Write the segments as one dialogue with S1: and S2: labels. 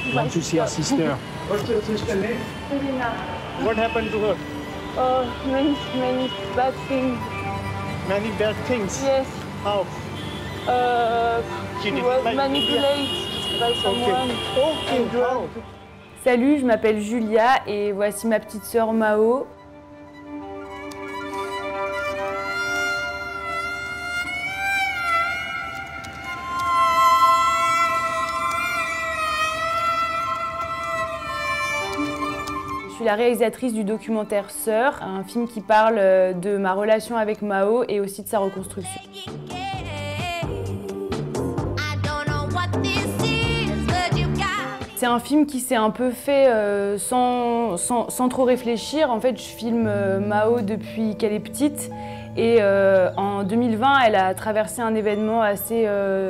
S1: You want to see our sister?
S2: What's your sister's name?
S3: Elena.
S2: What happened to her?
S3: Many bad things.
S2: Many bad things.
S3: Yes.
S2: How?
S3: She was manipulated by someone.
S2: Okay.
S3: and drugged.
S4: Salut, je m'appelle Julia et voici ma petite sœur Mao. Je suis la réalisatrice du documentaire Sœur, un film qui parle de ma relation avec Mao et aussi de sa reconstruction. C'est un film qui s'est un peu fait sans trop réfléchir. En fait, je filme Mao depuis qu'elle est petite et en 2020, elle a traversé un événement assez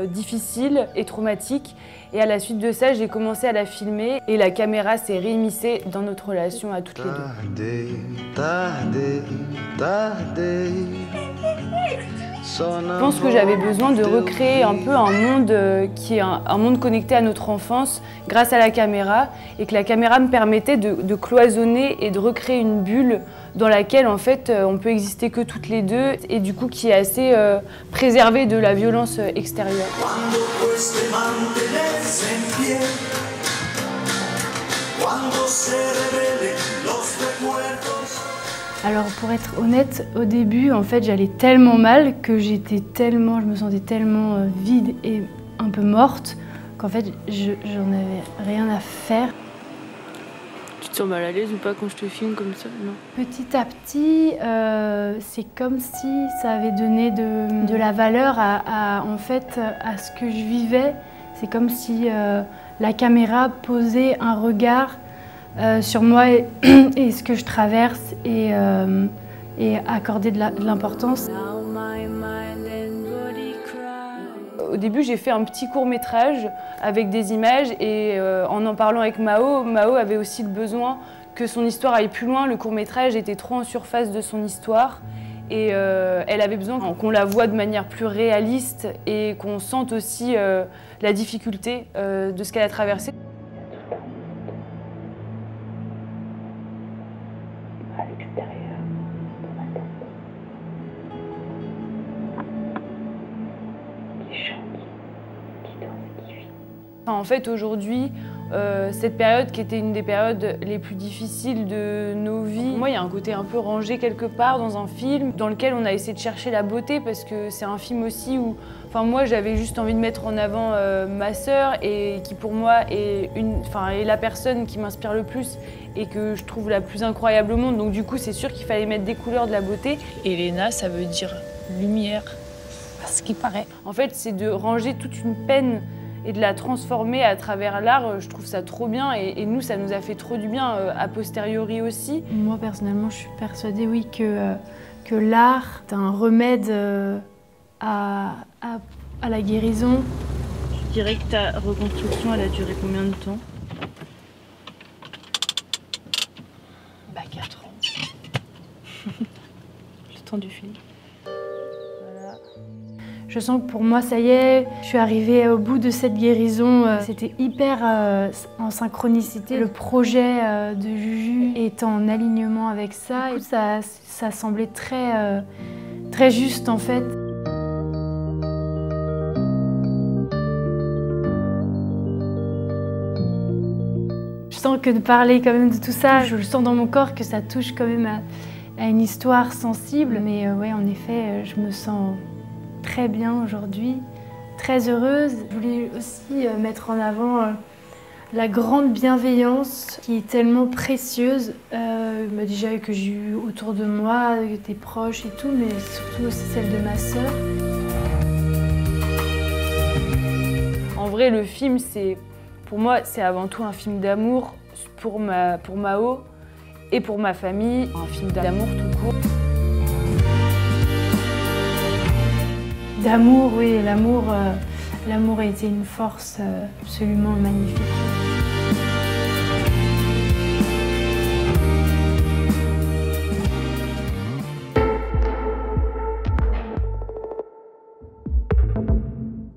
S4: difficile et traumatique. Et à la suite de ça, j'ai commencé à la filmer et la caméra s'est réimmiscée dans notre relation à toutes les deux. Je pense que j'avais besoin de recréer un peu un monde qui est un monde connecté à notre enfance grâce à la caméra et que la caméra me permettait de cloisonner et de recréer une bulle dans laquelle en fait on peut exister que toutes les deux et du coup qui est assez préservée de la violence extérieure. Alors pour être honnête, au début en fait j'allais tellement mal que je me sentais tellement vide et un peu morte qu'en fait j'en avais rien à faire.
S5: Tu te sens mal à l'aise ou pas quand je te filme comme ça? Non.
S4: Petit à petit, c'est comme si ça avait donné de la valeur en fait, à ce que je vivais. C'est comme si la caméra posait un regard sur moi et ce que je traverse et accorder de l'importance. Au début, j'ai fait un petit court-métrage avec des images et en parlant avec Mao avait aussi le besoin que son histoire aille plus loin. Le court-métrage était trop en surface de son histoire et elle avait besoin qu'on la voie de manière plus réaliste et qu'on sente aussi la difficulté de ce qu'elle a traversé. En fait, aujourd'hui, cette période qui était une des périodes les plus difficiles de nos vies, moi, il y a un côté un peu rangé quelque part dans un film dans lequel on a essayé de chercher la beauté parce que c'est un film aussi où, moi, j'avais juste envie de mettre en avant ma sœur et qui, pour moi, est la personne qui m'inspire le plus et que je trouve la plus incroyable au monde. Donc, du coup, c'est sûr qu'il fallait mettre des couleurs, de la beauté.
S5: Elena, ça veut dire lumière, à ce qui paraît.
S4: En fait, c'est de ranger toute une peine et de la transformer à travers l'art, je trouve ça trop bien et nous, ça nous a fait trop du bien a posteriori aussi. Moi, personnellement, je suis persuadée, oui, que l'art est un remède à la guérison.
S5: Je dirais que ta reconstruction, elle a duré combien de temps?
S4: 4 ans.
S5: Le temps du film.
S4: Je sens que pour moi, ça y est, je suis arrivée au bout de cette guérison. C'était hyper en synchronicité. Le projet de Juju est en alignement avec ça. Et ça semblait très juste en fait. Je sens que de parler quand même de tout ça, je le sens dans mon corps que ça touche quand même à une histoire sensible. Mais ouais, en effet, je me sens très bien aujourd'hui, très heureuse. Je voulais aussi mettre en avant la grande bienveillance qui est tellement précieuse. Déjà que j'ai eu autour de moi, des proches et tout, mais surtout aussi celle de ma sœur. En vrai, le film, pour moi, c'est avant tout un film d'amour pour Mao et pour ma famille. Un film d'amour tout court. D'amour, oui, l'amour a été une force absolument magnifique.